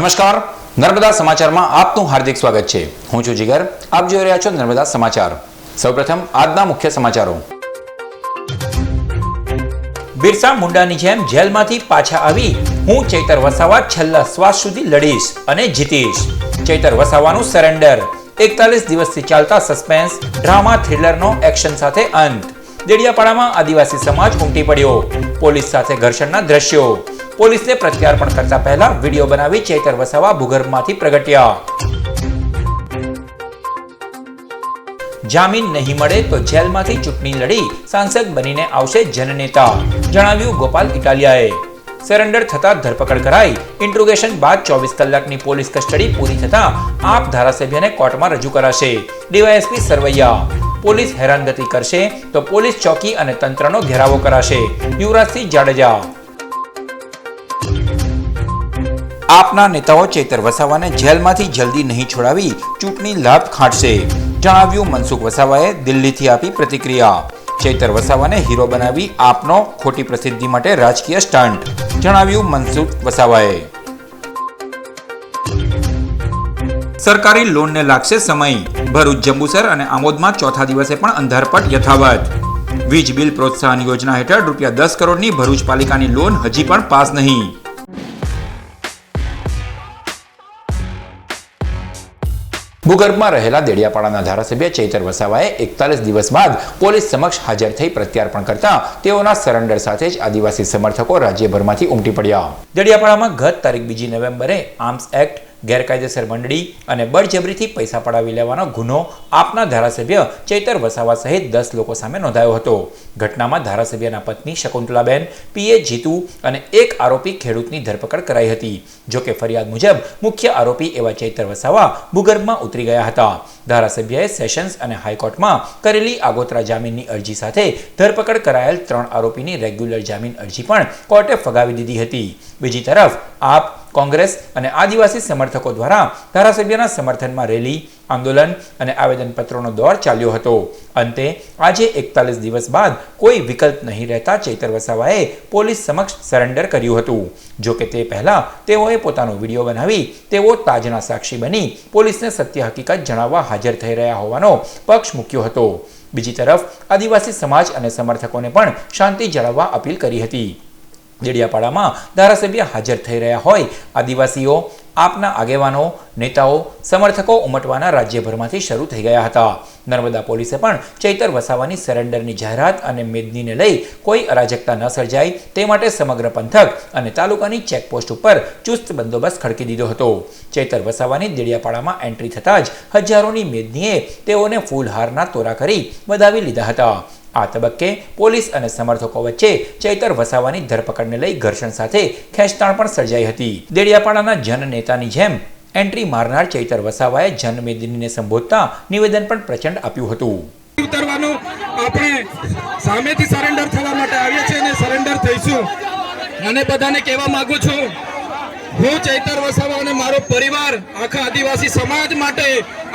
નમસ્કાર, નર્મદા સમાચારમાં આપનું હાર્દિક સ્વાગત છે। હું છું જીગર, આપ જોઈ રહ્યા છો નર્મદા સમાચાર। સૌપ્રથમ આજના મુખ્ય સમાચારો। બિરસા મુંડાની જેમ જેલમાંથી પાછા આવી હું ચૈતર વસાવા છેલ્લા શ્વાસ સુધી લડીશ અને જીતીશ। ચૈતર વસાવાનું સરેન્ડર, 41 દિવસથી ચાલતા સસ્પેન્સ ડ્રામા થ્રિલરનો એક્શન સાથે અંત। દેડિયાપાડામાં આદિવાસી સમાજ ઉમટી પડ્યો, પોલીસ સાથે ઘર્ષણના દ્રશ્યો। પોલીસને પ્રત્યાર્પણ કરતા પહેલા વિડીયો બનાવી ચૈતર વસાવા ભૂગર્ભમાંથી પ્રગટ્યા। જામીન નહીં મળે તો જેલમાંથી ચૂંટણી લડી સાંસદ બનીને આવશે જનનેતા, જણાવ્યું ગોપાલ ઇટાલિયાએ। સરેન્ડર થતા ધરપકડ કરાઈ, ઇન્ટ્રોગેશન બાદ 24 કલાકની પોલીસ કસ્ટડી પૂરી થતા આપ ધારાસભ્યને કોર્ટમાં રજૂ કરાશે। ડીવાયએસપી સરવૈયા, પોલીસ હેરાનગતિ કરશે તો પોલીસ ચોકી અને તંત્રનો ઘેરાવો કરાશે, યુવરાજસિંહ જાડેજા। આપના નેતાઓ ચૈતર વસાવાને જેલમાંથી જલ્દી નહીં છોડાવી ચૂંટણી લાભ ખાંટશે, જણાવ્યું મનસુખ વસાવાએ દિલ્હીથી આપી પ્રતિક્રિયા। ચૈતર વસાવાને હીરો બનાવી આપનો ખોટી પ્રસિદ્ધિ માટે રાજકીય સ્ટન્ટ, જણાવ્યું મનસુખ વસાવાએ। સરકારી લોનને લાગશે સમય, ભરૂચ, જંબુસર અને આમોદમાં ચોથા દિવસે પણ અંધારપટ યથાવત। વીજ બિલ પ્રોત્સાહન યોજના હેઠળ ₹10 કરોડની ભરૂચ પાલિકાની લોન હજી પણ પાસ નહીં। ભૂગર્ભમાં રહેલા દેડિયાપાડાના ધારાસભ્ય ચૈતર વસાવાએ 41 દિવસ બાદ પોલીસ સમક્ષ હાજર થઈ પ્રત્યાર્પણ કરતા તેઓના સરેન્ડર સાથે જ આદિવાસી સમર્થકો રાજ્યભરમાંથી ઉમટી પડ્યા। દેડિયાપાડામાં ગત તારીખ 2 નવેમ્બરે આર્મ્સ એક્ટ, ગેરકાયદેસર મંડળી અને બળજબરીથી પૈસા પડાવી લેવાનો ગુનો આપના ધારાસભ્ય ચૈતર વસાવા સહિત 10 લોકો સામે નોંધાયો હતો। ઘટનામાં ધારાસભ્યના પત્ની શકુંતલાબેન, પીએ જીતુ અને એક આરોપી ખેડૂતની ધરપકડ કરાઈ હતી। જોકે ફરિયાદ મુજબ મુખ્ય આરોપી એવા ચૈતર વસાવા ભૂગર્ભમાં ઉતરી ગયા હતા। ધારાસભ્યએ સેશન્સ અને હાઈકોર્ટમાં કરેલી આગોતરા જામીનની અરજી સાથે ધરપકડ કરાયેલ 3 આરોપીની રેગ્યુલર જામીન અરજી પણ કોર્ટે ફગાવી દીધી હતી। બીજી તરફ આપ, કોંગ્રેસ અને આદિવાસી સમર્થકો દ્વારા ધારાસભ્યના સમર્થનમાં રેલી, આંદોલન અને આવેદનપત્રોનો દોર ચાલ્યો હતો। અંતે આજે 41 દિવસ બાદ કોઈ વિકલ્પ નહીં રહેતા ચૈતર વસાવાએ પોલીસ સમક્ષ સરેન્ડર કર્યું હતું। જોકે તે પહેલા તેઓએ પોતાનો વિડીયો બનાવી તેઓ તાજના સાક્ષી બની પોલીસને સત્ય હકીકત જણાવવા હાજર થઈ રહ્યા હોવાનો પક્ષ મૂક્યો હતો। બીજી તરફ આદિવાસી સમાજ અને સમર્થકોને પણ શાંતિ જાળવવા અપીલ કરી હતી। દેડિયાપાડામાં ધારાસભ્ય હાજર થઈ રહ્યા હોય આદિવાસીઓ, આપના આગેવાનો, નેતાઓ, સમર્થકો ઉમટવાના રાજ્યભરમાંથી શરૂ થઈ ગયા હતા। નર્મદા પોલીસે પણ ચૈતર વસાવાની સરેન્ડરની જાહેરાત અને મેદનીને લઈ કોઈ અરાજકતા ન સર્જાય તે માટે સમગ્ર પંથક અને તાલુકાની ચેકપોસ્ટ ઉપર ચુસ્ત બંદોબસ્ત ખડકી દીધો હતો। ચૈતર વસાવાની દેડિયાપાડામાં એન્ટ્રી થતાં જ હજારોની મેદનીએ તેઓને ફૂલહારના તોરા કરી વધાવી લીધા હતા। આ તબક્કે પોલીસ અને સમર્થકો વચ્ચે ચૈતર વસાવાની ધરપકડને લઈ ઘર્ષણ સાથે ખેંચતાણ પણ સર્જાઈ હતી। દેડિયાપાડાના જનનેતાની જેમ એન્ટ્રી મારનાર ચૈતર વસાવાએ જનમેદનીને સંબોધતા નિવેદન પણ પ્રચંડ આપ્યું હતું। ઉતરવાનું આપણે સામેથી સરેન્ડર થવા માટે આવ્યા છે અને સરેન્ડર થઈશું। અને બધાને કહેવા માંગુ છું, હું ચૈતર વસાવા અને મારો પરિવાર આખા આદિવાસી સમાજ માટે,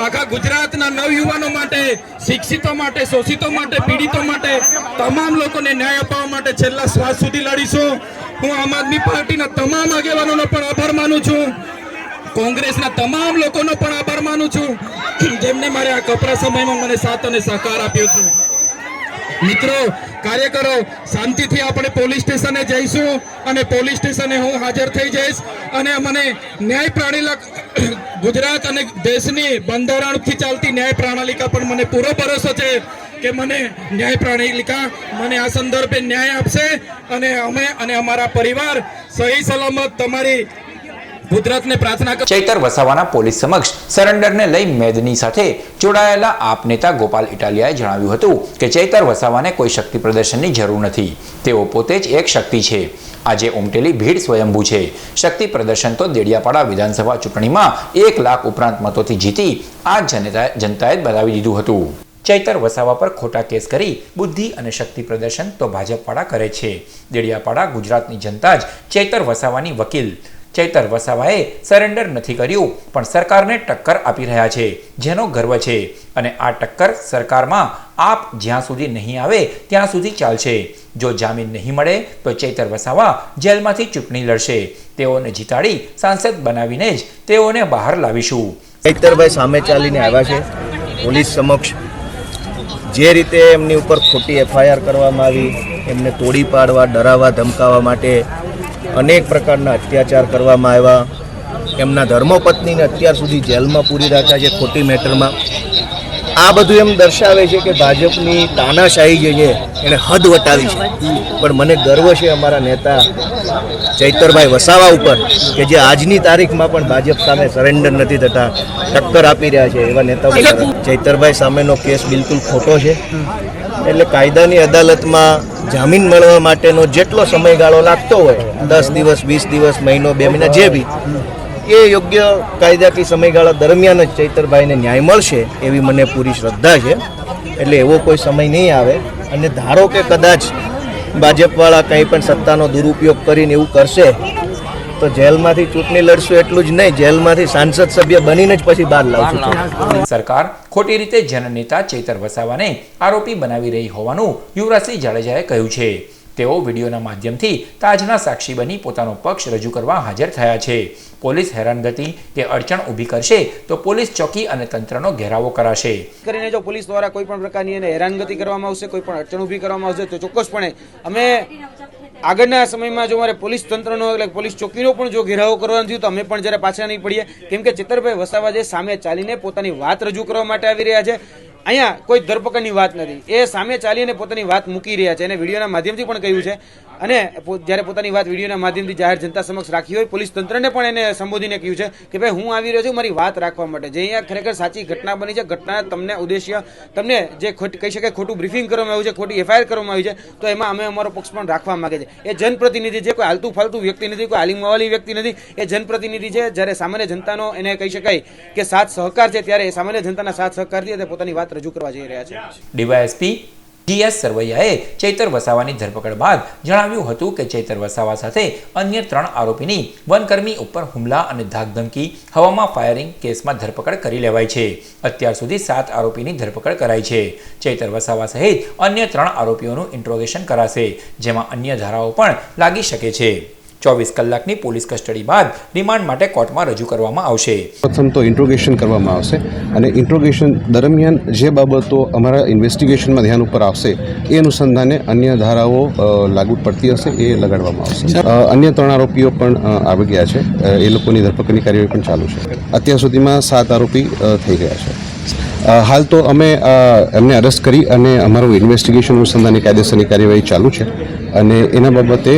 આખા ગુજરાતના નવયુવાનો માટે, શિક્ષિતો માટે, શોષિતો માટે, પીડિતો માટે, તમામ લોકોને ન્યાય અપાવવા માટે છેલ્લા શ્વાસ સુધી લડીશું। હું આમ આદમી પાર્ટીના તમામ આગેવાનોનો પણ આભાર માનું છું, કોંગ્રેસના તમામ લોકોનો પણ આભાર માનું છું જેમને મારે આ કપરા સમયમાં મને સાથ અને સહકાર આપ્યો છે। મિત્રો, કાર્યકરો, શાંતિથી આપણે પોલીસ સ્ટેશને જઈશું અને પોલીસ સ્ટેશને હું હાજર થઈ જઈશ અને મને ન્યાય પ્રણાલિકા, ગુજરાત અને દેશની બંધારણથી ચાલતી ન્યાય પ્રણાલિકા પણ મને પૂરો ભરોસો છે કે મને ન્યાય પ્રણાલિકા મને આ સંદર્ભે ન્યાય આપશે અને અમે અને અમારા પરિવાર સહી સલામત તમારી ગુજરાતને પ્રાર્થના। ચૈતર વસાવાના પોલીસ સમક્ષ સરેન્ડરને લઈ મેદની સાથે જોડાયેલા આપ નેતા ગોપાલ ઇટાલિયાએ જણાવ્યું હતું કે ચૈતર વસાવાને કોઈ શક્તિ પ્રદર્શનની જરૂર નથી, તેઓ પોતે જ એક શક્તિ છે। આજે ઉમટેલી ભીડ સ્વયંભૂ છે। શક્તિ પ્રદર્શન તો દેડિયાપાડા વિધાનસભા ચૂંટણીમાં 1 લાખ ઉપરાંત મતોથી જીતી આ જનતાએ જ બતાવી દીધું હતું। ચૈતર વસાવા પર ખોટા કેસ કરી બુદ્ધિ અને શક્તિ પ્રદર્શન તો ભાજપવાળા કરે છે। દેડિયાપાડા ગુજરાતની જનતા જ ચૈતર વસાવાની વકીલ। ચૈતર વસાવાએ સરેન્ડર નથી કર્યું પણ સરકારને ટક્કર આપી રહ્યા છે, જેનો ગર્વ છે અને આ ટક્કર સરકારમાં આપ જ્યાં સુધી નહીં આવે ત્યાં સુધી ચાલશે। જો જામીન નહીં મળે તો ચૈતર વસાવા જેલમાંથી ચૂંટણી લડશે. તેઓને જીતાડી સાંસદ બનાવીને જ તેઓને બહાર લાવીશું. ચૈતરભાઈ સામે ચાલીને આવ્યા છે પોલીસ સમક્ષ. જે રીતે એમની ઉપર ખોટી FIR કરવામાં આવી, એમને તોડી પાડવા, ડરાવવા, ધમકાવવા માટે અનેક પ્રકારના અત્યાચાર કરવામાં આવ્યા. એમના ધર્મપત્નીને અત્યાર સુધી જેલમાં પૂરી રાખ્યા છે ખોટી મેટરમાં. આ બધું એમ દર્શાવે છે કે ભાજપની તાનાશાહી જે છે એને હદ વટાવી છે. પણ મને ગર્વ છે અમારા નેતા ચૈતરભાઈ વસાવા ઉપર કે જે આજની તારીખમાં પણ ભાજપ સામે સરેન્ડર નથી થતા, ટક્કર આપી રહ્યા છે એવા નેતાઓ. ચૈતરભાઈ સામેનો કેસ બિલકુલ ખોટો છે. એટલે કાયદાની અદાલતમાં જામીન મળવા માટેનો જેટલો સમયગાળો લાગતો હોય, 10 દિવસ, 20 દિવસ, મહિનો, 2 મહિના, જે બી, એ યોગ્ય કાયદાકીય સમયગાળા દરમિયાન જ ચૈતરભાઈને ન્યાય મળશે એવી મને પૂરી શ્રદ્ધા છે. એટલે એવો કોઈ સમય નહીં આવે. અને ધારો કે કદાચ ભાજપવાળા કંઈ પણ સત્તાનો દુરુપયોગ કરીને એવું કરશે તો જેલમાંથી ચૂંટણી લડશું એટલું જ નહીં, જેલમાંથી સાંસદ સભ્ય બનીને જ પછી બહાર લાવશું. સરકાર ખોટી રીતે જનનેતા ચૈતર વસાવાને આરોપી બનાવી રહી હોવાનું યુવરાજસિંહ જાડેજાએ કહ્યું છે. તેઓ વિડીયોના માધ્યમથી તાજના સાક્ષી બની પોતાનો પક્ષ રજૂ કરવા હાજર થયા છે. પોલીસ હેરાનગતિ કે અડચણ ઊભી કરશે તો પોલીસ ચોકી અને તંત્રનો ઘેરાવો કરાશે. કરીને જો પોલીસ દ્વારા કોઈ પણ પ્રકારની એને હેરાનગતિ કરવામાં આવશે, કોઈ પણ અડચણ ઊભી કરવામાં આવશે તો ચોક્કસપણે અમે આગળના સમયમાં જો મારે પોલીસ તંત્રનો એટલે પોલીસ ચોકીનો પણ જો ઘેરાવો કરવાનો થયું તો અમે પણ જ્યારે પાછા નહીં પડીએ. કેમ કે ચૈતરભાઈ વસાવા જે સામે ચાલીને પોતાની વાત રજૂ કરવા માટે આવી રહ્યા છે, અહીંયા કોઈ ધરપકડની વાત નથી. એ સામે ચાલીને પોતાની વાત મૂકી રહ્યા છે અને વિડીયોના માધ્યમથી પણ કહ્યું છે. અને જ્યારે પોતાની વાત વિડીયોના માધ્યમથી જાહેર જનતા સમક્ષ રાખી હોય, પોલીસ તંત્રને પણ એને સંબોધીને કહ્યું છે કે ભાઈ હું આવી રહ્યો છું મારી વાત રાખવા માટે. જે અહીંયા ખરેખર સાચી ઘટના બની છે, ઘટના તમને ઉદ્દેશ્ય તમને જે કહી શકાય ખોટું બ્રીફિંગ કરવામાં આવ્યું છે, ખોટી FIR કરવામાં આવી છે, તો એમાં અમે અમારો પક્ષ પણ રાખવા માંગે છે. એ જનપ્રતિનિધિ છે, કોઈ હાલતું ફાલતું વ્યક્તિ નથી, કોઈ આલી મવાલી વ્યક્તિ નથી. એ જનપ્રતિનિધિ છે. જ્યારે સામાન્ય જનતાનો એને કહી શકાય કે સાથ સહકાર છે, ત્યારે એ સામાન્ય જનતાના સાથ સહકારથી પોતાની વાત રજૂ કરવા જઈ રહ્યા છે. ડીવાયએસપી GS સરવૈયાએ ચૈતર વસાવાની ધરપકડ બાદ જણાવ્યું હતું કે ચૈતર વસાવા સાથે અન્ય 3 આરોપીની વનકર્મી ઉપર હુમલા અને ધાકધમકી, હવામાં ફાયરિંગ કેસમાં ધરપકડ કરી લેવાઈ છે. અત્યાર સુધી 7 આરોપીની ધરપકડ કરાઈ છે. ચૈતર વસાવા સહિત અન્ય 3 આરોપીઓનું ઇન્ટ્રોગેશન કરાશે, જેમાં અન્ય ધારાઓ પણ લાગી શકે છે. 24 કલાકની પોલીસ કસ્ટડી બાદ રિમાન્ડ માટે કોર્ટમાં રજૂ કરવામાં આવશે. પ્રથમ તો ઇન્ટ્રોગેશન કરવામાં આવશે અને ઇન્ટ્રોગેશન દરમિયાન જે બાબતો અમારા ઇન્વેસ્ટિગેશનમાં ધ્યાન ઉપર આવશે એ અનુસંધાને અન્ય ધારાઓ લાગુ પડતી હશે એ લગાડવામાં આવશે. અન્ય 3 આરોપીઓ પણ આવી ગયા છે. એ લોકોની ધરપકડની કાર્યવાહી પણ ચાલુ છે. અત્યાર સુધીમાં 7 આરોપી થઈ ગયા છે. હાલ તો અમે એમને અરેસ્ટ કરી અને અમારું ઇન્વેસ્ટિગેશન અનુસંધાનની કાયદેસરની કાર્યવાહી ચાલુ છે અને એના બાબતે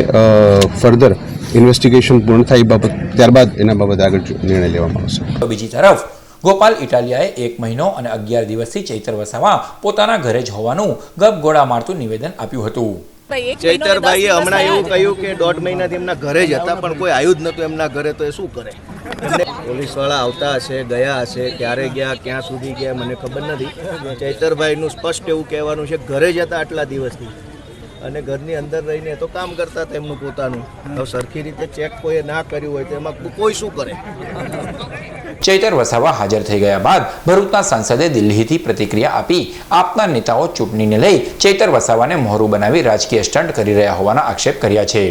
ફર્ધર ઇન્વેસ્ટિગેશન પૂર્ણ થાય બાબત ત્યારબાદ એના બાબતે આગળ નિર્ણય લેવામાં આવશે. બીજી તરફ ગોપાલ ઇટાલિયાએ 1 મહિનો અને 11 દિવસથી ચૈતર વસાવા પોતાના ઘરે જ હોવાનું ગપગોળા મારતું નિવેદન આપ્યું હતું. ચૈતરભાઈએ હમણાં એવું કહ્યું કે 1.5 મહિનાથી એમના ઘરે જ હતા, પણ કોઈ આવ્યું જ નહોતું એમના ઘરે, તો એ શું કરે? પોલીસવાળા આવતા હશે, ગયા હશે, ક્યારે ગયા, ક્યાં સુધી ગયા મને ખબર નથી. ચૈતરભાઈનું સ્પષ્ટ એવું કહેવાનું છે ઘરે જ હતા આટલા દિવસથી અને ઘરની અંદર રહીને તો કામ કરતા હતા એમનું પોતાનું. હવે સરખી રીતે ચેક કોઈએ ના કર્યું હોય તો એમાં કોઈ શું કરે? ચૈતર વસાવા હાજર થઈ ગયા બાદ ભરૂચના સાંસદે દિલ્હીથી પ્રતિક્રિયા આપી આપના નેતાઓ ચૂંટણીને લઈ ચૈતર વસાવાને મોહરું બનાવી રાજકીય સ્ટન્ટ કરી રહ્યા હોવાના આક્ષેપ કર્યા છે.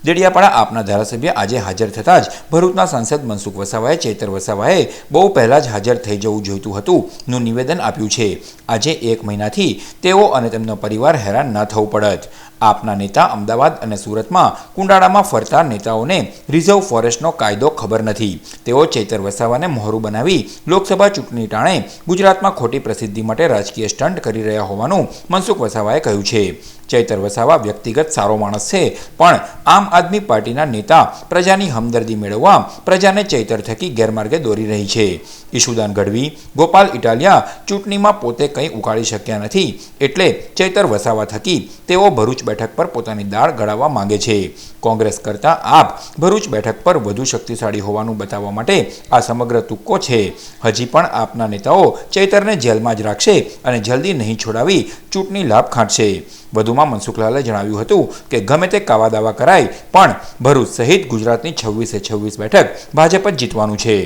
દેડિયાપાડા આપના ધારાસભ્ય આજે હાજર થતાં જ ભરૂચના સાંસદ મનસુખ વસાવાએ ચૈતર વસાવાએ બહુ પહેલા જ હાજર થઈ જવું જોઈતું હતું નું નિવેદન આપ્યું છે. આજે 1 મહિનાથી તેઓ અને તેમનો પરિવાર હેરાન ન થવું પડત. આપના નેતા અમદાવાદ અને સુરતમાં કુંડાળામાં ફરતા નેતાઓને રિઝર્વ ફોરેસ્ટનો કાયદો ખબર નથી. તેઓ ચૈતર વસાવાને મોહરું બનાવી લોકસભા ચૂંટણી ટાણે ગુજરાતમાં ખોટી પ્રસિદ્ધિ માટે રાજકીય સ્ટન્ટ કરી રહ્યા હોવાનું મનસુખ વસાવાએ કહ્યું છે. ચૈતર વસાવા વ્યક્તિગત સારો માણસ છે, પણ આમ આદમી પાર્ટીના નેતા પ્રજાની હમદર્દી મેળવવા પ્રજાને ચૈતર થકી ગેરમાર્ગે દોરી રહી છે. ઈશુદાન ગઢવી, ગોપાલ ઇટાલિયા ચૂંટણીમાં પોતે કંઈ ઉકાળી શક્યા નથી, એટલે ચૈતર વસાવા થકી તેઓ ભરૂચ બેઠક પર પોતાની દાળ ગળાવવા માંગે છે. કોંગ્રેસ કરતાં આપ ભરૂચ બેઠક પર વધુ શક્તિશાળી હોવાનું બતાવવા માટે આ સમગ્ર તુક્કો છે. હજી પણ આપના નેતાઓ ચૈતરને જેલમાં જ રાખશે અને જલ્દી નહીં છોડાવી ચૂંટણી લાભ ખાંટશે. વધુમાં મનસુખલાલે જણાવ્યું હતું કે ગમે તે કાવા દાવા કરાય પણ ભરૂચ સહિત ગુજરાતની 26 બેઠક ભાજપ જ જીતવાનું છે.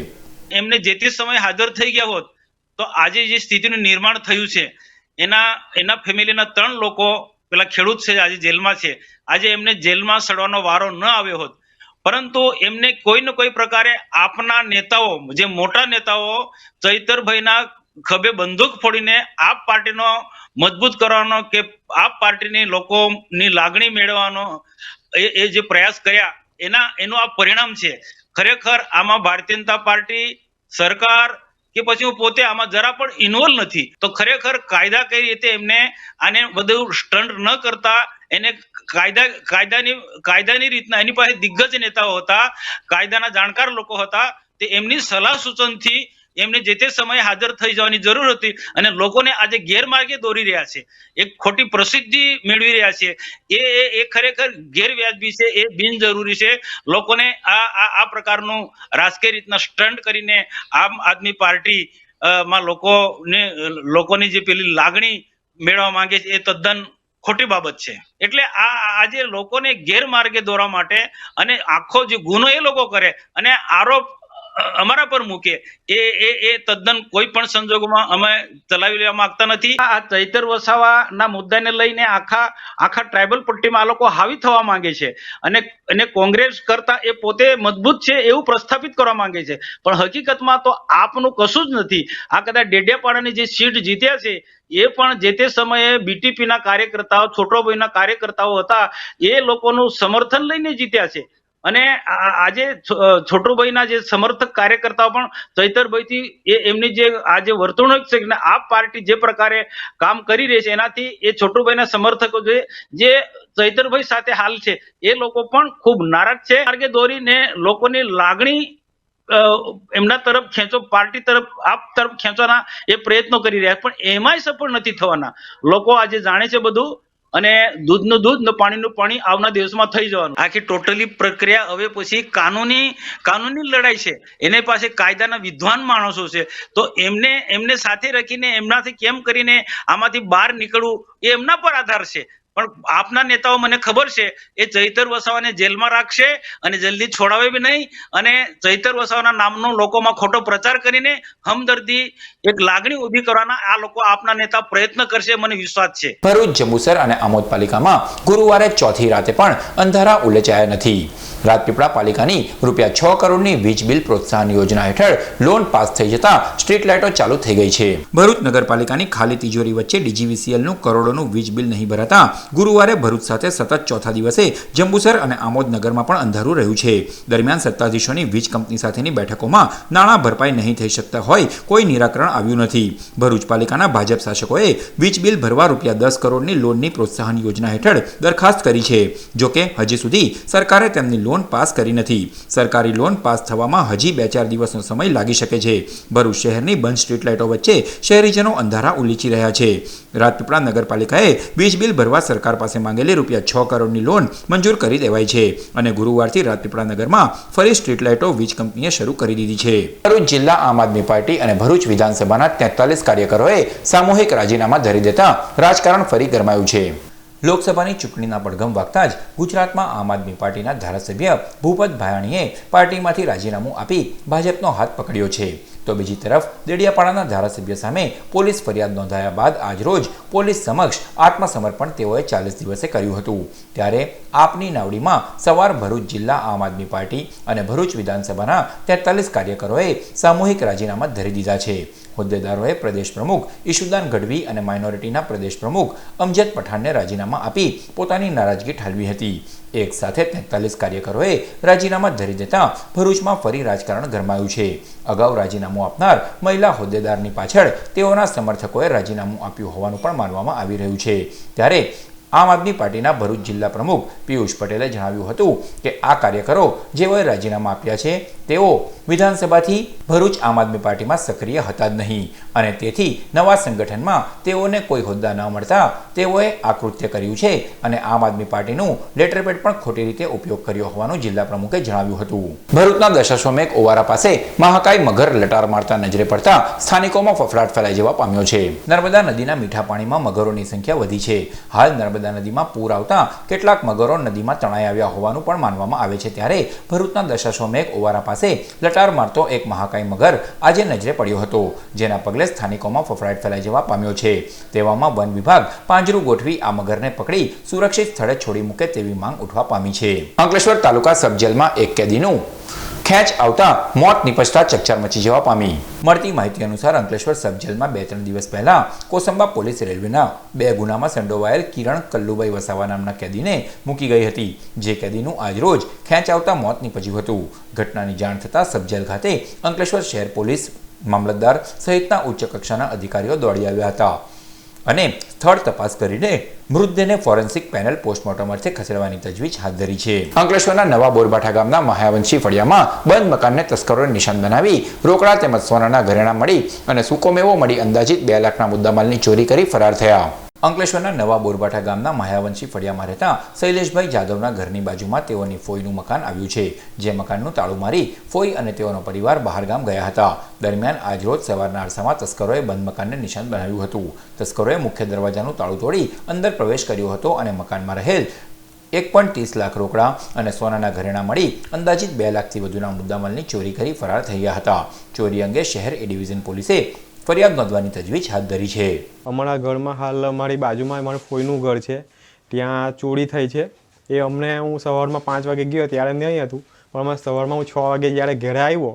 એમને જે તે સમયે હાજર થઈ ગયા હોત તો આજે જે સ્થિતિનું નિર્માણ થયું છે એના ફેમિલીના 3 લોકો પેલા ખેડૂત છે આજે જેલમાં છે, આજે એમને જેલમાં સડવાનો વારો ન આવ્યો હોત, પરંતુ એમને કોઈ ને કોઈ પ્રકારે આપના નેતાઓ, જે મોટા નેતાઓ ચૈતરભાઈના ખભે બંદૂક ફોડીને આપ પાર્ટીનો મજબૂત કરવાનો કે આપ પાર્ટીની લોકોની લાગણી મેળવવાનો એ જે પ્રયાસ કર્યા એનું આ પરિણામ છે. ખરેખર આમાં ભારતીય જનતા પાર્ટી, સરકાર કે પછી હું પોતે આમાં જરા પણ ઇન્વોલ્વ નથી. તો ખરેખર કાયદા કઈ રીતે એમને આને બધું સ્ટન્ટ ન કરતા એને કાયદાની રીતના એની પાસે દિગ્ગજ નેતાઓ હતા, કાયદાના જાણકાર લોકો હતા, તે એમની સલાહ સૂચનથી એમને જે તે સમયે હાજર થઈ જવાની જરૂર હતી અને લોકોને આજે ગેરમાર્ગે દોરી રહ્યા છે, એક ખોટી પ્રસિદ્ધિ મેળવી રહ્યા છે, એ ખરેખર ગેરવ્યાજબી છે, એ બિનજરૂરી છે. લોકોને આ પ્રકારનું રાજકીય રીતના સ્ટન્ટ કરીને આમ આદમી પાર્ટી માં લોકોની જે પેલી લાગણી મેળવવા માંગે છે એ તદ્દન ખોટી બાબત છે. એટલે આજે લોકોને ગેરમાર્ગે દોરવા માટે અને આખો જે ગુનો એ લોકો કરે અને આરોપ અમારા પર મૂકે એ તદ્દન કોઈ પણ સંજોગોમાં અમે ચલાવી લેવા માંગતા નથી. આ ચૈતર વસાવાના મુદ્દાને લઈને આખા ટ્રાઇબલ પટ્ટીમાં આ લોકો હાવી થવા માંગે છે અને કોંગ્રેસ કરતા એ પોતે મજબૂત છે એવું પ્રસ્થાપિત કરવા માંગે છે, પણ હકીકતમાં તો આપનું કશું જ નથી. આ કદાચ ડેડિયાપાડાની જે સીટ જીત્યા છે એ પણ જે તે સમયે બીટીપીના કાર્યકર્તાઓ, છોટોભાઈના કાર્યકર્તાઓ હતા, એ લોકોનું સમર્થન લઈને જીત્યા છે. અને આજે છોટુભાઈના જે સમર્થક કાર્યકર્તાઓ પણ ચૈતરભાઈથી એમની જે આજે વર્તણૂક છે ને આ પાર્ટી જે પ્રકારે કામ કરી રહી છે એનાથી એ છોટુભાઈના સમર્થકો જે ચૈતરભાઈ સાથે હાલ છે એ લોકો પણ ખૂબ નારાજ છે. માર્ગે દોરીને લોકોની લાગણી એમના તરફ ખેંચો, પાર્ટી તરફ, આપ તરફ ખેંચવાના એ પ્રયત્નો કરી રહ્યા, પણ એમાંય સફળ નથી થવાના. લોકો આજે જાણે છે બધું અને દૂધનું દૂધ ને પાણીનું પાણી આવના દિવસમાં થઈ જવાનું. આખી ટોટલી પ્રક્રિયા હવે પછી કાનૂની લડાઈ છે. એને પાસે કાયદાના વિદ્વાન માણસો છે, તો એમને સાથે રાખીને એમનાથી કેમ કરીને આમાંથી બહાર નીકળવું એ એમના પર આધાર છે. પણ આપના નેતાઓ, મને ખબર છે, એ ચૈતર વસાવાને જેલમાં રાખશે અને જલ્દી છોડાવે બી નહીં, અને ચૈતર વસાવાના નામનો લોકોમાં ખોટો પ્રચાર કરીને હમદર્દી એક લાગણી ઊભી કરવાના આ લોકો આપના નેતા પ્રયત્ન કરશે, મને વિશ્વાસ છે. ભરૂચ, જંબુસર અને આમોદ પાલિકામાં ગુરુવારે ચોથી રાતે પણ અંધારા ઉલેચાયા નથી. રાજપીપળા પાલિકાની ₹6 કરોડની વીજ બિલ પ્રોત્સાહન યોજના હેઠળ લોન પાસ થઈ જતા સ્ટ્રીટ લાઇટો ચાલુ થઈ ગઈ છે. ભરૂચ નગરપાલિકાની ખાલી તિજોરી વચ્ચે ડીજીવીસીએલનું કરોડોનું વીજ બિલ નહીં ભરાતા ગુરુવારે ભરૂચ સાથે સતત ચોથા દિવસે જંબુસર અને આમોદ નગરમાં પણ અંધારું રહ્યું છે. દરમિયાન સત્તાધીશોની વીજ કંપની સાથેની બેઠકોમાં નાણાં ભરપાઈ નહીં થઈ શકતા હોય કોઈ નિરાકરણ આવ્યું નથી. ભરૂચ પાલિકાના ભાજપ શાસકોએ વીજ બિલ ભરવા ₹10 કરોડની લોનની પ્રોત્સાહન યોજના હેઠળ દરખાસ્ત કરી છે. જોકે હજી સુધી સરકારે તેમની લોન પાસ કરી નથી. સરકારી લોન પાસ થવામાં હજી 2-4 દિવસનો સમય લાગી શકે છે. ભરૂચ શહેરની બંધ સ્ટ્રીટ લાઇટો વચ્ચે શહેરીજનો અંધારા ઉલીચી રહ્યા છે. રાજપીપળા નગરપાલિકાએ વીજ બિલ ભરવા સરકાર પાસે માંગેલી ₹6 કરોડની લોન મંજૂર કરી દેવાઈ છે અને ગુરુવારથી રાજપીપળા નગરમાં ફરી સ્ટ્રીટ લાઇટો વીજ કંપનીએ શરૂ કરી દીધી છે. ભરૂચ જિલ્લા આમ આદમી પાર્ટી અને ભરૂચ વિધાનસભાના 43 કાર્યકરોએ સામૂહિક રાજીનામા ધરી દેતા રાજકારણ ફરી ગરમાયું છે. લોકસભાની ચૂંટણીના પડઘમ વાગતા જ ગુજરાતમાં આમ આદમી પાર્ટીના ધારાસભ્ય ભૂપત ભાયાણીએ પાર્ટીમાંથી રાજીનામું આપી ભાજપનો હાથ પકડ્યો છે. તો બીજી તરફ દેડિયાપાડાના ધારાસભ્ય સામે પોલીસ ફરિયાદ નોંધાયા બાદ આજરોજ પોલીસ સમક્ષ આત્મસમર્પણ તેઓએ 40 દિવસે કર્યું હતું. ત્યારે આપની નાવડીમાં સવાર ભરૂચ જિલ્લા આમ આદમી પાર્ટી અને ભરૂચ વિધાનસભાના 43 કાર્યકરોએ સામૂહિક રાજીનામા ધરી દીધા છે. હોદ્દેદારોએ પ્રદેશ પ્રમુખ ઈશુદાન ગઢવી અને માઇનોરિટીના પ્રદેશ પ્રમુખ અમજદ પઠાણને રાજીનામા આપી પોતાની નારાજગી ઠાલવી હતી. એક સાથે 43 કાર્યકરોએ રાજીનામા ધરી દેતા ભરૂચમાં ફરી રાજકારણ ગરમાયું છે. અગાઉ રાજીનામું આપનાર મહિલા હોદ્દેદારની પાછળ તેઓના સમર્થકોએ રાજીનામું આપ્યું હોવાનું પણ માનવામાં આવી રહ્યું છે. ત્યારે આમ આદમી પાર્ટીના ભરૂચ જિલ્લા પ્રમુખ પિયુષ પટેલે જણાવ્યું હતું કે આ કાર્યકરો જેઓએ રાજીનામા આપ્યા છે તેઓ વિધાનસભાથી ભરૂચ આમ આદમી પાર્ટીમાં સક્રિય હતા જ નહીં અને તેથી નવા સંગઠનમાં તેઓને કોઈ હોદ્દા ન મળતા તેઓએ આ કૃત્ય કર્યું છે અને આમ આદમી પાર્ટીનું લેટરપેડ પણ ખોટી રીતે ઉપયોગ કર્યો હોવાનું જિલ્લા પ્રમુખે જણાવ્યું હતું. ભરૂચના દશાશ્વમેઘ ઓવારા પાસે મહાકાય મગર લટાર મારતા નજરે પડતા સ્થાનિકોમાં ફફડાટ ફેલાઈ જવા પામ્યો છે. નર્મદા નદીના મીઠા પાણીમાં મગરોની સંખ્યા વધી છે. હાલ નર્મદા નર્મદા નદીમાં પૂર આવતા કેટલાક મગરો નદીમાં તણાઈ આવ્યા હોવાનું પણ માનવામાં આવે છે ત્યારે ભરૂચના દશાશ્વમેઘ ઓવારા પાસે લટાર મારતો એક મહાકાય મગર આજે નજરે પડ્યો હતો, જેના પગલે સ્થાનિકોમાં ફફડાટ ફેલાઈ જવા પામ્યો છે। તેવામાં વન વિભાગ પાંજરું ગોઠવી આ મગરને પકડી સુરક્ષિત સ્થળે છોડી મૂકે તેવી માંગ ઉઠવા પામી છે। અંકલેશ્વર તાલુકા સબ જેલમાં એક કેદીનું ખેંચ આવતા મોત નિપજતા ચકચાર મચી જવા પામી। મળતી માહિતી અનુસાર અંકલેશ્વર સબ જેલમાં 2-3 દિવસ પહેલા કોસંબા પોલીસ રેલવેના 2 ગુનામાં સંડોવાયેલ કિરણ કલ્લુભાઈ વસાવા નામના કેદીને મૂકી ગઈ હતી, જે કેદીનું આજરોજ ખેંચ આવતા મોત નિપજ્યું હતું। ઘટનાની જાણ થતાં સબ જેલ ખાતે અંકલેશ્વર શહેર પોલીસ મામલતદાર સહિતના ઉચ્ચ કક્ષાના અધિકારીઓ દોડી આવ્યા હતા અને સ્થળ તપાસ કરીને મૃતદેહને ફોરેન્સિક પેનલ પોસ્ટમોર્ટમ અર્થે ખસેડવાની તજવીજ હાથ ધરી છે। અંકલેશ્વરના નવા બોરબાઠા ગામના મહાવંશી ફળિયામાં બંધ મકાનને તસ્કરોએ નિશાન બનાવી રોકડા તેમજ સોનાના ઘરેણાં મળી અને સૂકો મેવો મળી અંદાજિત 2 લાખના મુદ્દામાલની ચોરી કરી ફરાર થયા। અંકલેશ્વરના નવા બોરબાઠા ગામના મહાવંશી ફળિયામાં રહેતા શૈલેષભાઈ જાદવના ઘરની બાજુમાં તેઓની ફોઈનું મકાન આવ્યું છે, જે મકાનનું તાળું મારી ફોઈ અને તેઓનો પરિવાર બહાર ગામ ગયા હતા। દરમિયાન આજરોજ સવારના અરસામાં તસ્કરોએ બંધ મકાનને નિશાન બનાવ્યું હતું। તસ્કરોએ મુખ્ય દરવાજાનું તાળું તોડી અંદર પ્રવેશ કર્યો હતો અને મકાનમાં રહેલ 1.30 લાખ રોકડા અને સોનાના ઘરેણાં મળી અંદાજિત 2 લાખથી વધુના મુદ્દામાલની ચોરી કરી ફરાર થઈ ગયા હતા। ચોરી અંગે શહેર એ ડિવિઝન પોલીસે ફરિયાદ નોંધવાની તજવીજ હાથ ધરી છે। અમારા ઘરમાં હાલ અમારી બાજુમાં અમારું ફોઈનું ઘર છે, ત્યાં ચોરી થઈ છે। એ અમને હું સવારમાં 5 વાગે ગયો ત્યારે નહીં હતું, પણ અમે સવારમાં હું 6 વાગે જ્યારે ઘરે આવ્યો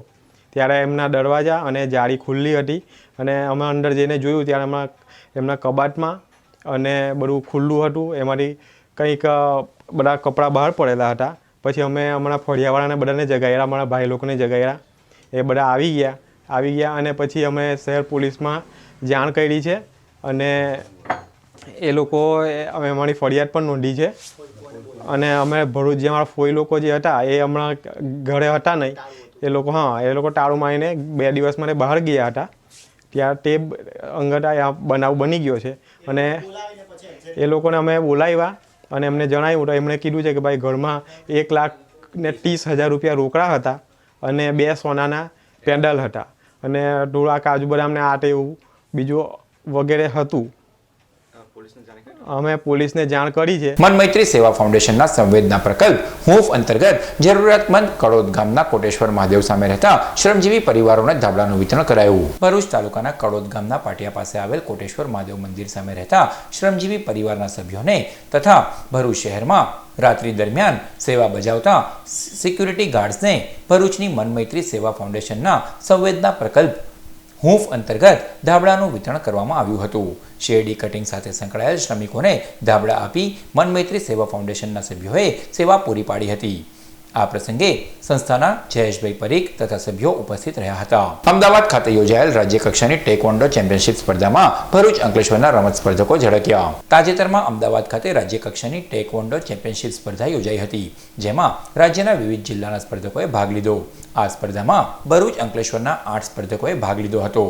ત્યારે એમના દરવાજા અને જાળી ખુલ્લી હતી અને અમે અંદર જઈને જોયું ત્યારે એમના કબાટમાં અને બધું ખુલ્લું હતું, એમાંથી કંઈક બધા કપડાં બહાર પડેલા હતા। પછી અમે અમારા ફળિયાવાળાને બધાને જગાવ્યા, અમારા ભાઈ લોકોને જગાવ્યા, એ બધા આવી ગયા અને પછી અમે શહેર પોલીસમાં જાણ કરી છે અને એ લોકો અમે અમારી ફરિયાદ પણ નોંધી છે અને અમે ભરૂચ જે અમારા ફોઈ લોકો જે હતા એ હમણાં ઘરે હતા નહીં, એ લોકો તાળું મારીને 2 દિવસ માટે બહાર ગયા હતા, ત્યાં તે અંગત આ બનાવ બની ગયો છે અને એ લોકોને અમે બોલાવ્યા અને એમને જણાવ્યું તો એમણે કીધું છે કે ભાઈ ઘરમાં 1,30,000 રૂપિયા રોકડા હતા અને 2 સોનાના પેન્ડલ હતા અને થોડા કાજુ બદામને આટ એવું બીજું વગેરે હતું। અમે પોલીસને જાણ કરી છે। મન મૈત્રી સેવા ફાઉન્ડેશનના સંવેદના પ્રકલ્પ હૂંફ અંતર્ગત જરૂરિયાતમંદ કડોદ ગામના કોટેશ્વર મહાદેવ સામે રહેતા શ્રમજીવી પરિવારોને ધાબળાનું વિતરણ કરાયું। ભરૂચ તાલુકાના કડોદ ગામના પાટિયા પાસે આવેલ કોટેશ્વર મહાદેવ મંદિર સામે રહેતા શ્રમજીવી પરિવારના સભ્યોને તથા ભરૂચ શહેરમાં રાત્રિ દરમિયાન સેવા બજાવતા સિક્યુરિટી ગાર્ડ્સને ભરૂચની મન મૈત્રી સેવા ફાઉન્ડેશનના સંવેદના પ્રકલ્પ હૂંફ અંતર્ગત ધાબળાનું વિતરણ કરવામાં આવ્યું હતું। શેરડી કટિંગ સાથે સંકળાયેલ શ્રમિકોને ધાબળા આપી મન મૈત્રી સેવા ફાઉન્ડેશનના સભ્યોએ સેવા પૂરી પાડી હતી। આ પ્રસંગે સંસ્થાના જયેશભાઈ પરીખ તથા સભ્યો ઉપસ્થિત રહ્યા હતા। અમદાવાદ ખાતે યોજાયેલ રાજ્ય કક્ષાની ટેકવોન્ડો ચેમ્પિયનશિપ સ્પર્ધામાં ભરૂચ અંકલેશ્વરના રમત સ્પર્ધકો ઝળક્યા। તાજેતરમાં અમદાવાદ ખાતે રાજ્ય કક્ષાની ટેકવોન્ડો ચેમ્પિયનશિપ સ્પર્ધા યોજાઈ હતી, જેમાં રાજ્યના વિવિધ જિલ્લાના સ્પર્ધકોએ ભાગ લીધો। આ સ્પર્ધામાં ભરૂચ અંકલેશ્વરના 8 સ્પર્ધકોએ ભાગ લીધો હતો।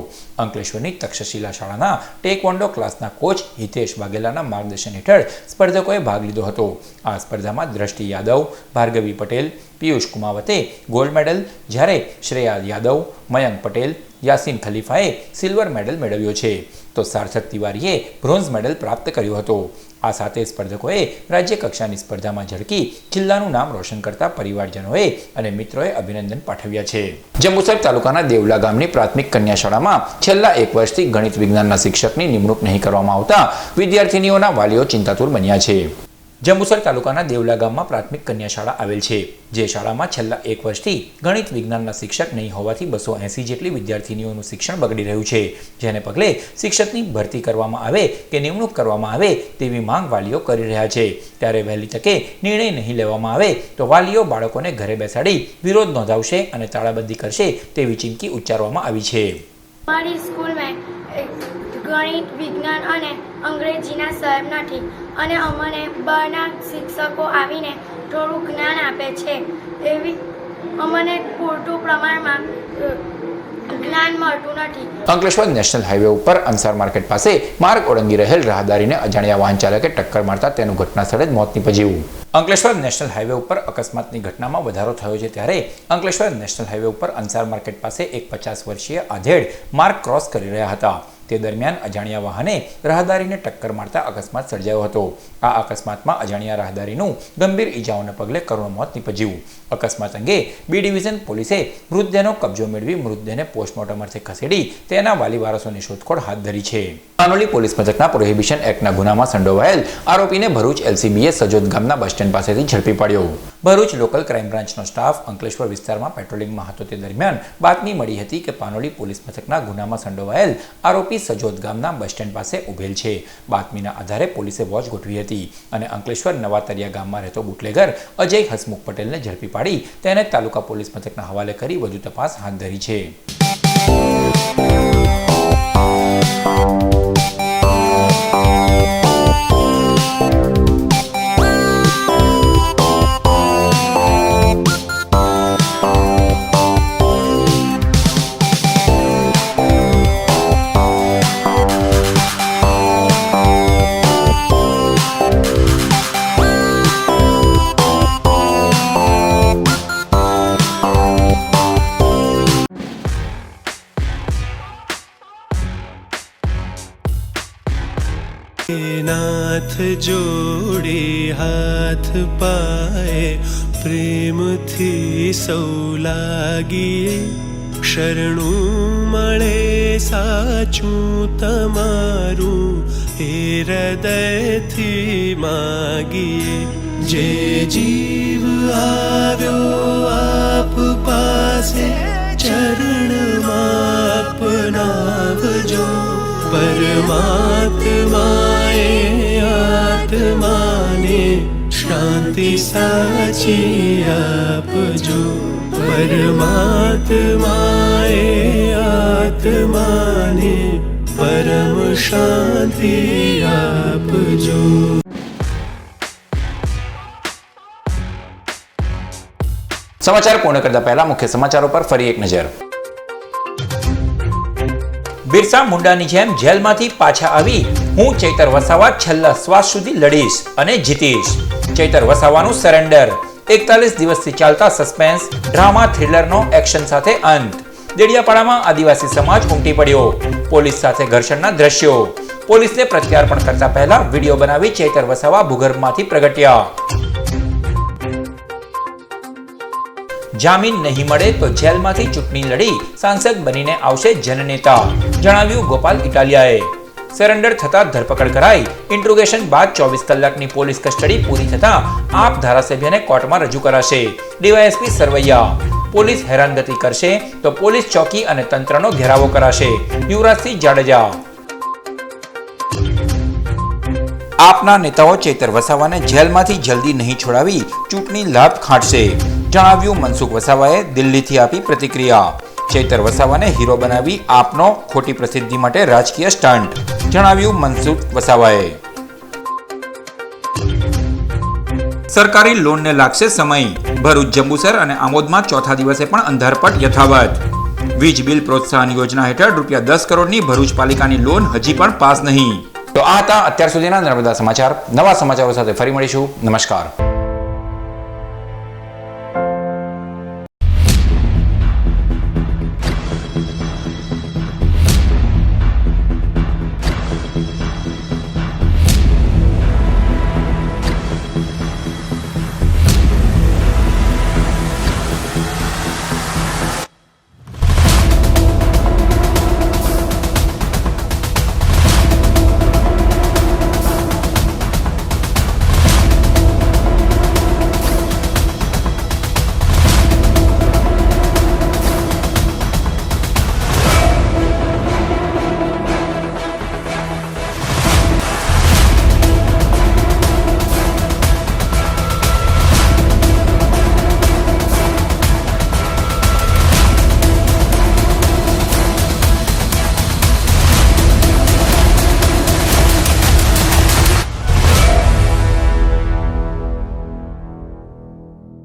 અંકલેશ્વરની તક્ષશિલા શાળાના ટેકવોન્ડો ક્લાસના કોચ હિતેશ વાઘેલાના માર્ગદર્શન હેઠળ સ્પર્ધકોએ ભાગ લીધો હતો। આ સ્પર્ધામાં દ્રષ્ટિ યાદવ, ભાર્ગવી પટેલ, પિયુષ કુમાવતે ગોલ્ડ મેડલ, જ્યારે શ્રેયા યાદવ, મયંક પટેલ, યાસીન ખલીફાએ સિલ્વર મેડલ મેળવ્યો છે, તો સાર્થક તિવારીએ બ્રોન્ઝ મેડલ પ્રાપ્ત કર્યો હતો। આ સાથે સ્પર્ધકોએ રાજ્ય કક્ષાની સ્પર્ધામાં ઝળકી જિલ્લાનું નામ રોશન કરતા પરિવારજનોએ અને મિત્રોએ અભિનંદન પાઠવ્યા છે। જંબુસર તાલુકાના દેવલા ગામની પ્રાથમિક કન્યા શાળામાં છેલ્લા 1 વર્ષથી ગણિત વિજ્ઞાનના શિક્ષકની નિમણૂક નહીં કરવામાં આવતા વિદ્યાર્થીનીઓના વાલીઓ ચિંતાતુર બન્યા છે। જંબુસર તાલુકાના દેવલા ગામમાં પ્રાથમિક કન્યા શાળા આવેલ છે, જે શાળામાં છેલ્લા 1 વર્ષથી ગણિત વિજ્ઞાનના શિક્ષક નહીં હોવાથી 280 જેટલી વિદ્યાર્થીનીઓનું શિક્ષણ બગડી રહ્યું છે, જેને પગલે શિક્ષકની ભરતી કરવામાં આવે કે નિમણૂક કરવામાં આવે તેવી માંગ વાલીઓ કરી રહ્યા છે। ત્યારે વહેલી તકે નિર્ણય નહીં લેવામાં આવે તો વાલીઓ બાળકોને ઘરે બેસાડી વિરોધ નોંધાવશે અને તાળાબંધી કરશે તેવી ચીમકી ઉચ્ચારવામાં આવી છે। हमारी स्कूल में गणित विज्ञान અને અંગ્રેજીના સર નથી અને અમને બહારના શિક્ષકો આવીને થોડું જ્ઞાન આપે છે, એવી અમને પૂરતું પ્રમાણમાં જ્ઞાન મળતું નથી। અંકલેશ્વર નેશનલ હાઈવે ઉપર અંસાર માર્કેટ પાસે માર્ગ ઓળંગી રહેલ રાહદારીને અજાણ્યા વાહન ચાલકે ટક્કર મારતા તેનું ઘટના સ્થળે જ મોત નીપજ્યું। અંકલેશ્વર નેશનલ હાઈવે ઉપર અકસ્માતની ઘટનામાં વધારો થયો છે, ત્યારે અંકલેશ્વર નેશનલ હાઈવે ઉપર અંસાર માર્કેટ પાસે એક 50 વર્ષીય આધેડ માર્ગ ક્રોસ કરી રહ્યા હતા, તે દરમિયાન અજાણ્યા વાહને રાહદારીને ટક્કર મારતા અકસ્માત સર્જાયો હતો. આ અકસ્માતમાં અજાણ્યા રાહદારીનું ગંભીર ઈજાઓને પગલે કરુણ મોત નીપજ્યું. અકસ્માત અંગે બી ડિવિઝન પોલીસે મૃતદેહનો કબજો મેળવી મૃતદેહને પોસ્ટમોર્ટમ અર્થે ખસેડી તેના વાલી વારસોની શોધખોળ હાથ ધરી છે. પાનોલી પોલીસ મથકના પ્રોહિબિશન એક્ટના ગુનામાં સંડોવાયેલ આરોપીને ભરૂચ એલસીબીએ સજોદ ગામના બસ સ્ટેન્ડ પાસેથી ઝડપી પાડ્યો. ભરૂચ લોકલ ક્રાઇમ બ્રાન્ચનો સ્ટાફ અંકલેશ્વર વિસ્તારમાં પેટ્રોલિંગમાં હતો તે દરમિયાન બાતમી મળી હતી કે પાનોલી પોલીસ મથકના ગુનામાં સંડોવાયેલ આરોપી સજોદ ગામના બસ સ્ટેન્ડ પાસે ઉભેલ છે. બાતમીના આધારે પોલીસે વોચ ગોઠવી હતી અને અંકલેશ્વર નવા તરિયા ગામમાં રહેતો બુટલેગર અજય હસમુખ પટેલને ઝડપી પાડી તેને તાલુકા પોલીસ મથકના હવાલે કરી વધુ તપાસ હાથ ધરી છે. नाथ जोड़े हाथ पाए प्रेमथी सौ लागिए शरणु मळे साचું તમારું એ હૃદયથી માગીએ જે જીવ આવ્યો આપ પાસે ચરણમાં અપનાવજો પરમાત્માએ આત્માને શાંતિ સાચી આપજો પરમાત્માએ આત્માને પરમ શાંતિ આપજો. સમાચાર પૂર્ણ કરતા પહેલા મુખ્ય સમાચારો પર ફરી એક નજર. બિરસા મુંડાની જેમ જેલમાંથી પાછા આવી હું ચૈતર વસાવા છેલ્લા શ્વાસ સુધી લડીશ અને જીતીશ. ચૈતર વસાવાનું સરેન્ડર. 41 દિવસથી ચાલતા સસ્પેન્સ ડ્રામા થ્રિલરનો એક્શન સાથે અંત. દેડિયાપાડામાં આદિવાસી સમાજ ઉમટી પડ્યો. પોલીસ સાથે ઘર્ષણના દ્રશ્યો. પોલીસને પ્રત્યાર્પણ કરતા પહેલા વિડીયો બનાવી ચૈતર વસાવા ભૂગર્ભમાંથી પ્રગટ્યા. જામીન નહીં મળે તો જેલમાંથી ચૂંટણી લડી સાંસદ બનીને આવશે જનનેતા, જણાવ્યું ગોપાલ ઇટાલિયાએ. સરેન્ડર થતા ધરપકડ કરાઈ. ઇન્ટ્રોગેશન બાદ 24 કલાકની પોલીસ કસ્ટડી પૂરી થતા આપ ધારાસભ્યને કોર્ટમાં રજૂ કરાશે. ડીવાયએસપી સરવૈયા. પોલીસ હેરાનગતિ કરશે તો પોલીસ ચોકી અને તંત્રનો ઘેરાવો કરાશે. યુવરાજસિંહ જાડેજા. આપના નેતાઓ ચૈતર વસાવાને જેલમાંથી જલ્દી નહીં છોડાવી ચૂંટણી લાભ ખાટશે, જણાવ્યું મનસુખ વસાવાએ દિલ્હીથી આપી પ્રતિક્રિયા. ચૈતર વસાવાને હીરો બનાવી આપનો ખોટી પ્રસિદ્ધિ માટે રાજકીય સ્ટન્ટ, જણાવ્યું મનસુખ વસાવાએ. સરકારી લોનને લાગશે સમય. ભરૂચ, જંબુસર અને આમોદમાં ચોથા દિવસે પણ અંધારપટ યથાવત. વીજ બિલ પ્રોત્સાહન યોજના હેઠળ ₹10 કરોડની ભરૂચ પાલિકાની લોન હજી પણ પાસ નહીં. તો આ હતા અત્યાર સુધીના નર્મદા સમાચાર. નવા સમાચારો સાથે ફરી મળીશું. નમસ્કાર.